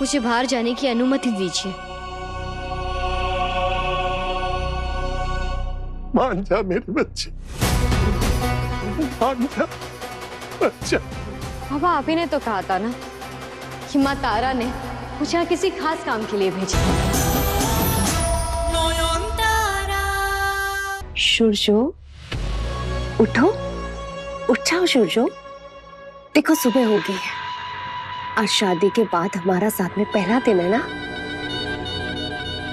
मुझे बाहर जाने की अनुमति दीजिए। मान जा मेरे बच्चे, मान जा बच्चा। बाबा, आप ही ने तो कहा था ना कि माँ तारा ने मुझे यहाँ किसी खास काम के लिए भेजा। सूरजो, उठो, उठ जाओ सूरजो। देखो सुबह हो गई है। आज शादी के बाद हमारा साथ में पहला दिन है ना,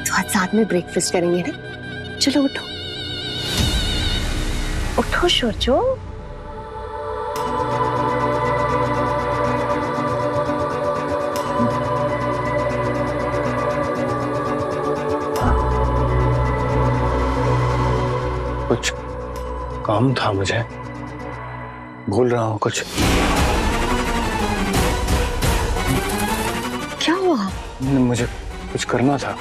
तो आज साथ में ब्रेकफास्ट करेंगे ना। चलो उठो, उठो सूरजो। कुछ काम था मुझे, भूल रहा हूँ कुछ। क्या हुआ? मुझे कुछ करना था,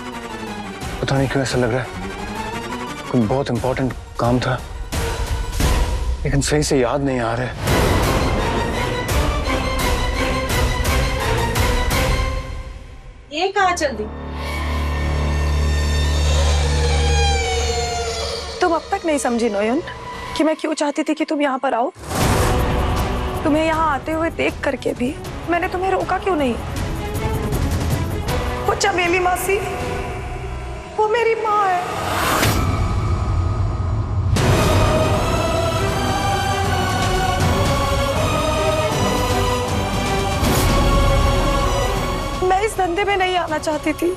पता नहीं क्यों ऐसा लग रहा है। कुछ बहुत इंपॉर्टेंट काम था, लेकिन सही से याद नहीं आ रहा है। ये कहाँ चल दी? तुम अब तक नहीं समझी नोयन कि मैं क्यों चाहती थी कि तुम यहाँ पर आओ। तुम्हें यहाँ आते हुए देख करके भी मैंने तुम्हें रोका क्यों नहीं? वो चमेली मासी, वो मेरी माँ है। मैं इस धंधे में नहीं आना चाहती थी,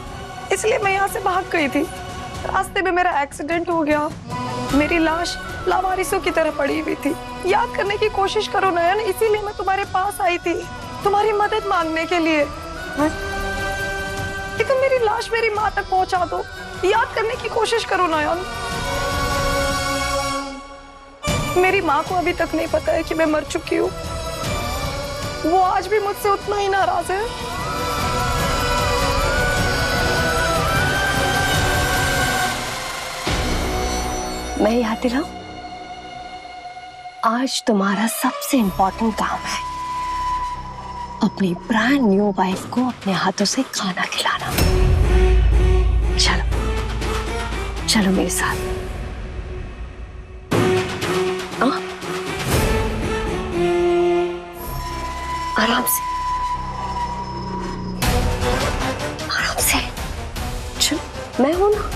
इसलिए मैं यहाँ से भाग गई थी। रास्ते में मेरा एक्सीडेंट हो गया, मेरी लाश लावारिसों की तरह पड़ी हुई थी। याद करने की कोशिश करो नयन, इसीलिए मैं तुम्हारे पास आई थी, तुम्हारी मदद मांगने के लिए कि तुम मेरी लाश मेरी माँ तक पहुंचा दो। याद करने की कोशिश करो नयन। मेरी माँ को अभी तक नहीं पता है कि मैं मर चुकी हूँ। वो आज भी मुझसे उतना ही नाराज है। मैं याद दिलाऊं, आज तुम्हारा सबसे इंपॉर्टेंट काम है अपनी ब्रांड न्यू वाइफ को अपने हाथों से खाना खिलाना। चलो चलो मेरे साथ। आराम से, आराम से। चलो, मैं हूं ना।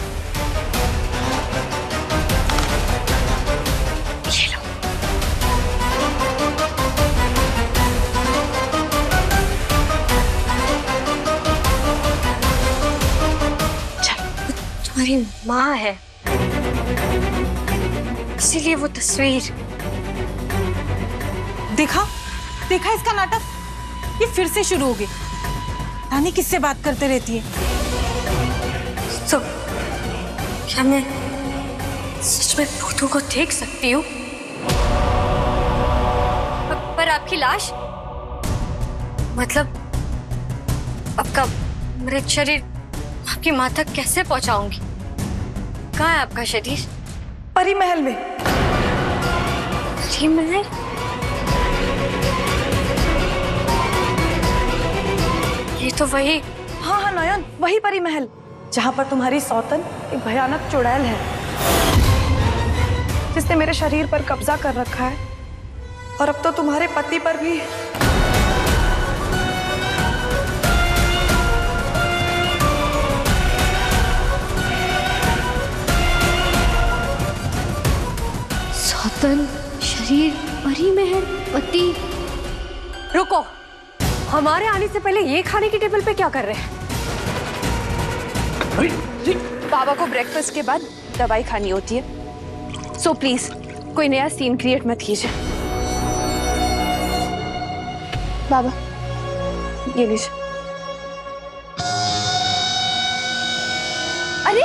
तुम्हारी माँ है, इसीलिए वो तस्वीर। देखा देखा इसका नाटक, ये फिर से शुरू हो गई। रानी किससे बात करते रहती है? तो क्या मैं सच में भूतों को देख सकती हूँ? पर आपकी लाश, मतलब आपका मृत शरीर आपकी माँ तक कैसे पहुंचाऊंगी? कहाँ है आपका शरीर? परी महल में। परी महल? ये तो वही। हाँ हाँ नयन, वही परी महल जहाँ पर तुम्हारी सौतन एक भयानक चुड़ैल है, जिसने मेरे शरीर पर कब्जा कर रखा है और अब तो तुम्हारे पति पर भी। सौतन, शरीर, परी महल, पति। रुको, हमारे आने से पहले ये खाने की टेबल पे क्या कर रहे हैं? बाबा को ब्रेकफास्ट के बाद दवाई खानी होती है, सो प्लीज कोई नया सीन क्रिएट मत कीजिए। बाबा ये लीजिए। अरे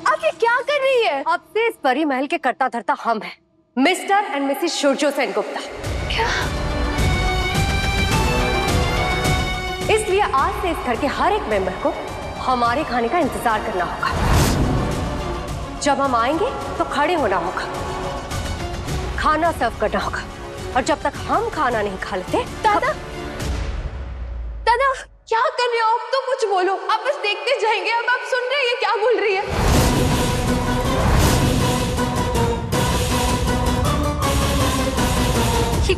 आप ये क्या कर रही है? अब से इस परी महल के कर्ता धर्ता हम हैं, मिस्टर एंड मिसेस सूरजो सेनगुप्ता। क्या? इसलिए आज से इस घर के हर एक मेंबर को हमारे खाने का इंतजार करना होगा। जब हम आएंगे तो खड़े होना होगा, खाना सर्व करना होगा, और जब तक हम खाना नहीं खा लेते दादा, दादा क्या कर रहे हो आप? तो कुछ बोलो, आप बस देखते जाएंगे। अब आप सुन रहे हैं ये क्या बोल रही है? ये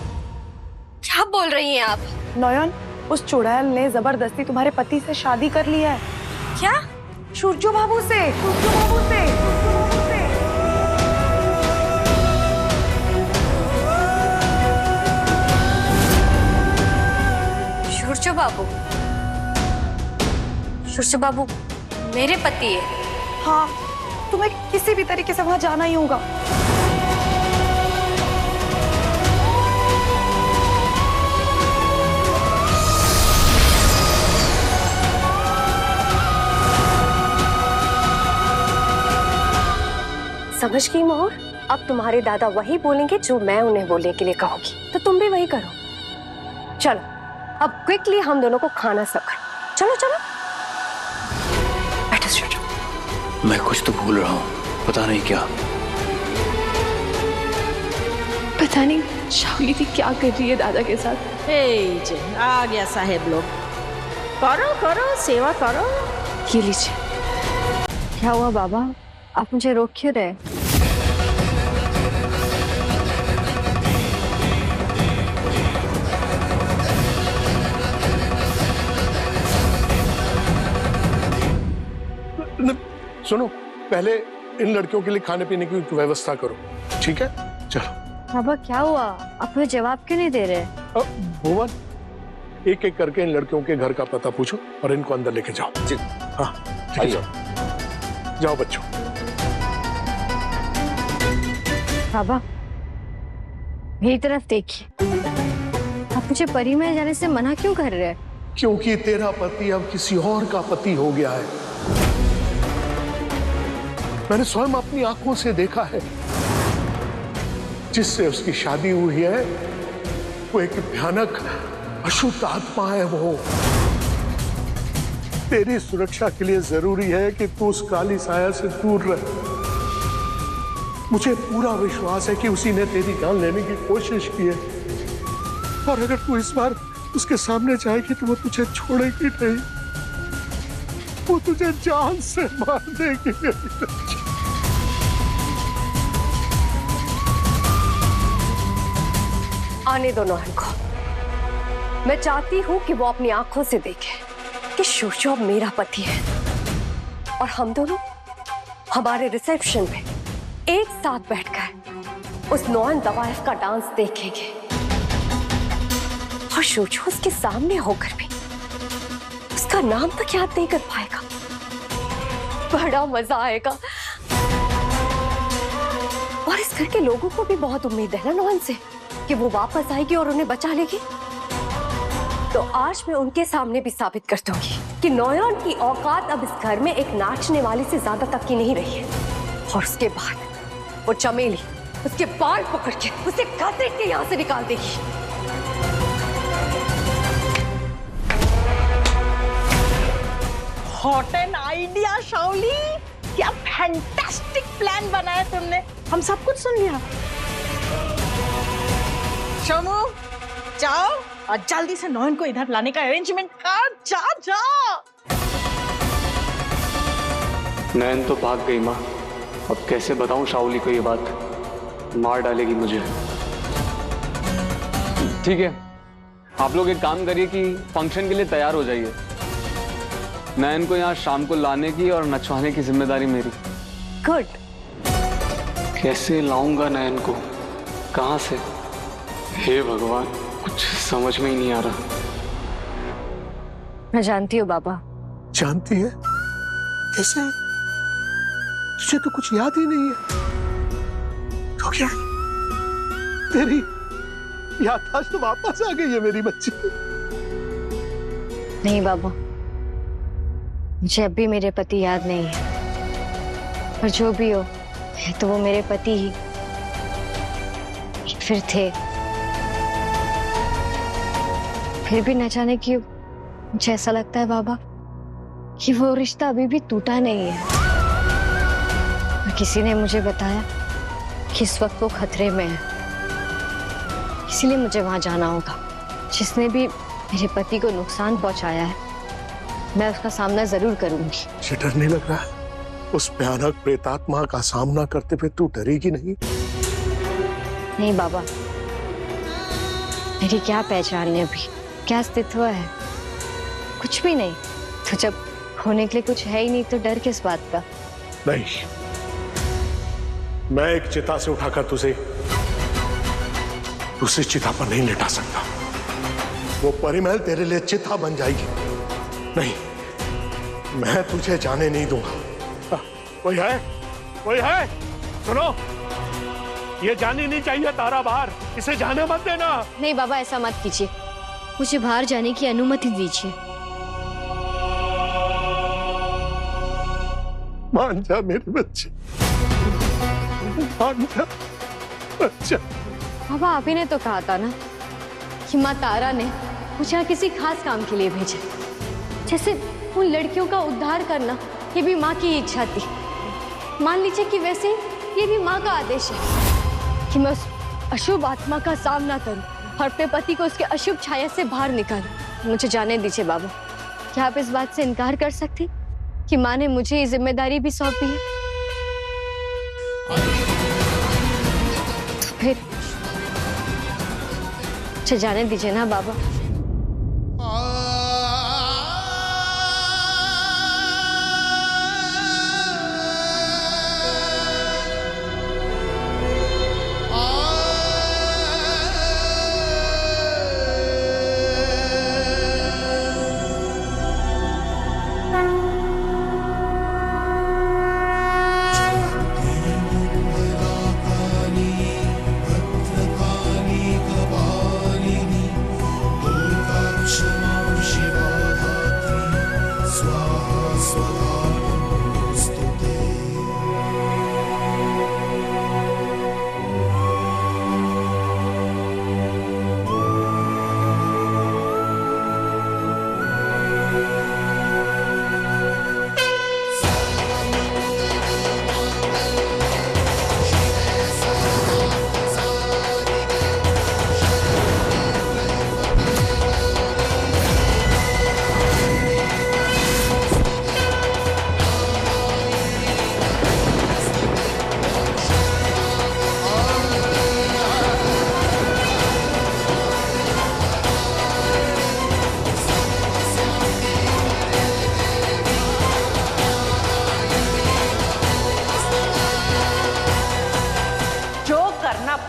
क्या बोल रही हैं आप? नयन, उस चुड़ैल ने जबरदस्ती तुम्हारे पति से शादी कर ली है। क्या? सूरजो बाबू से, सूरजो बाबू से, सूरजो बाबू से। सूरजो बाबू? सूरजो बाबू मेरे पति है? हाँ, तुम्हें किसी भी तरीके से वहां जाना ही होगा। समझ गई मोहर? अब तुम्हारे दादा वही बोलेंगे जो मैं उन्हें बोलने के लिए कहूंगी, तो तुम भी वही करो। चलो अब क्विकली हम दोनों को खाना सब खाएं। चलो चलो बैठो सूरजो। मैं कुछ तो भूल रहा हूँ, पता नहीं क्या। पता नहीं शावली भी क्या कर रही है दादा के साथ। आ गया साहेब लोग। करो करो सेवा करो। ये लीजिए। क्या हुआ बाबा, आप मुझे रोक क्यों रहे? सुनो, पहले इन लड़कियों के लिए खाने पीने की व्यवस्था करो, ठीक है? चलो। बाबा क्या हुआ, आप मुझे जवाब क्यों नहीं दे रहे? भुवन, एक एक करके इन लड़कियों के घर का पता पूछो और इनको अंदर लेके जाओ। जी। हाँ ठीक है, जाओ जाओ बच्चों। बाबा मेरी तरफ देखिए, आप मुझे परी में जाने से मना क्यों कर रहे हैं? क्योंकि तेरा पति अब किसी और का पति हो गया है। मैंने स्वयं अपनी आंखों से देखा है। जिससे उसकी शादी हुई है वो एक भयानक अशुद्ध आत्मा है। वो तेरी सुरक्षा के लिए जरूरी है कि तू उस काली साया से दूर रहे। मुझे पूरा विश्वास है कि उसी ने तेरी जान लेने की कोशिश की है, और अगर तू इस बार उसके सामने जाएगी तो वो तुझे छोड़ेगी नहीं, वो तुझे जान से मार देगी। आने दो नौहन को। मैं चाहती हूँ कि वो अपनी आंखों से देखे कि सूरजो अब मेरा पति है, और हम दोनों हमारे रिसेप्शन पे एक साथ बैठकर उस नौहन दवाइफ का डांस देखेंगे, और सूरजो उसके सामने होकर भी उसका नाम तक याद नहीं कर पाएगा। बड़ा मजा आएगा, और इस घर के लोगों को भी बहुत उम्मीद है ना नौहन से कि वो वापस आएगी और उन्हें बचा लेगी। तो आज मैं उनके सामने भी साबित कर दूंगी कि नौयन की औकात अब इस घर में एक नाचने वाली से ज्यादा तक की नहीं रही है। और उसके बाद वो चमेली उसके बाल पकड़ के उसे घसीट के यहाँ से निकाल देगी। हॉट एन आइडिया शावली, क्या फैंटास्टिक प्लान बनाया तुमने। हम सब कुछ सुन लिया। शमू जाओ और जल्दी से नौयन को इधर लाने का अरेंजमेंट कर। जा जा। नैन तो भाग गई माँ, अब कैसे बताऊं शावली को ये बात, मार डालेगी मुझे। ठीक है, आप लोग एक काम करिए कि फंक्शन के लिए तैयार हो जाइए। नैन को यहाँ शाम को लाने की और नचवाने की जिम्मेदारी मेरी। गुड। कैसे लाऊंगा नैन को, कहाँ से? हे भगवान, कुछ समझ में ही नहीं आ रहा। मैं जानती हूँ बाबा। जानती है? कैसे? तुझे तो कुछ याद ही नहीं है। तो क्या तेरी याददाश्त तो वापस आ गई है मेरी बच्ची? नहीं बाबा, मुझे अब भी मेरे पति याद नहीं है। पर जो भी हो, तो वो मेरे पति ही फिर थे। फिर भी न जाने क्यों मुझे ऐसा लगता है बाबा कि वो रिश्ता अभी भी टूटा नहीं है। और किसी ने मुझे बताया कि इस वक्त वो खतरे में है। इसीलिए मुझे वहां जाना होगा। जिसने भी मेरे पति को नुकसान पहुंचाया है, मैं उसका सामना जरूर करूंगी। मुझे डर नहीं लग रहा है? उस भयानक प्रेतात्मा का सामना करते हुए तू डरेगी नहीं? नहीं बाबा, मेरी क्या पहचान है अभी, क्या अस्तित्व है? कुछ भी नहीं। तो जब होने के लिए कुछ है ही नहीं तो डर किस बात का? नहीं, मैं एक चिता से उठाकर तुझे दूसरी चिता पर नहीं लेटा सकता। वो परिमहल तेरे लिए चिता बन जाएगी। नहीं, मैं तुझे जाने नहीं दूंगा। कोई है? कोई है? सुनो, ये जानी नहीं चाहिए तारा बाहर। इसे जाने मत देना। नहीं बाबा, ऐसा मत कीजिए, मुझे बाहर जाने की अनुमति दीजिए। मान जा मेरे बच्चे, मान जा बच्चा। बाबा, आप ही ने तो कहा था ना कि माँ तारा ने मुझे यहाँ किसी खास काम के लिए भेजा। जैसे उन लड़कियों का उद्धार करना, ये भी माँ की इच्छा थी। मान लीजिए कि वैसे ये भी माँ का आदेश है कि मैं उस अशुभ आत्मा का सामना करूं और अपने पति को उसके अशुभ छाया से बाहर निकालूं। मुझे जाने दीजिए बाबा। क्या आप इस बात से इनकार कर सकते कि माँ ने मुझे ये जिम्मेदारी भी सौंपी है? तो फिर मुझे जाने दीजिए ना बाबा।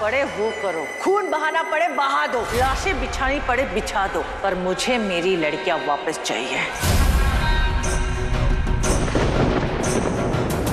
पड़े वो करो, खून बहाना पड़े बहा दो, लाशें बिछानी पड़े बिछा दो, पर मुझे मेरी लड़कियां वापस चाहिए।